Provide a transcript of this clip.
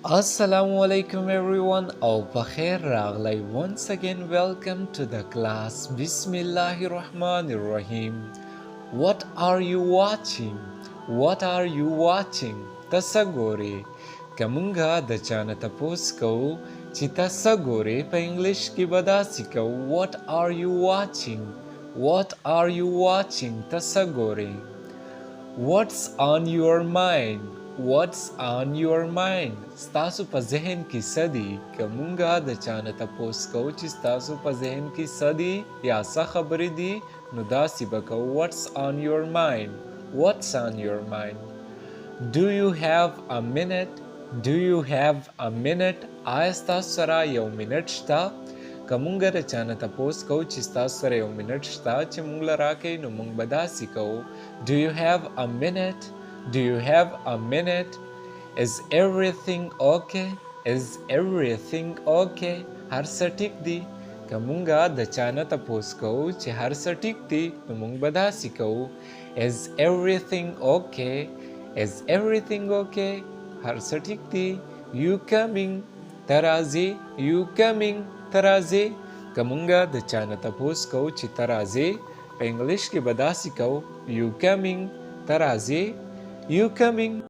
Assalamu alaikum everyone. Au pakhair raglai. Once again, welcome to the class. Bismillahirrahmanirrahim. What are you watching? What are you watching? Tasagore. Kamunga da chana tapos ko. Chita sagore pa English ki badasi ko. What are you watching? What are you watching? Tasagore. What's on your mind? What's on your mind? ستاسو په ذهن کې څه دي؟ که مونږه د چا نه تپوس کوو چې ستاسو په ذهن کې څه دي یا څه خبرې دي نو داسې به کوو What's on your mind? What's on your mind? Do you have a minute? Do you have a minute? آیا ستاسو سره یو منټ شته؟ که مونږ د چا نه تپوس کوو چې ستاسو سره یو منټ شته چې مونږ له راکوئ نو مونږ به داسې کوو Do you have a minute? Do you have a minute? Is everything okay? Is everything okay? هر څه ټیک دي که مونږه د چا نه تپوس کوو چې هر څه ټیک دي نو مونږ به داسې کوو Is everything okay? Is everything okay? هر څه ټیک دي You coming? ته راځې You coming? ته راځې که مونږه د چا نه تپوس کوو چې ته راځې په انګلیش کې به داسې کوو You coming? ته راځې You coming?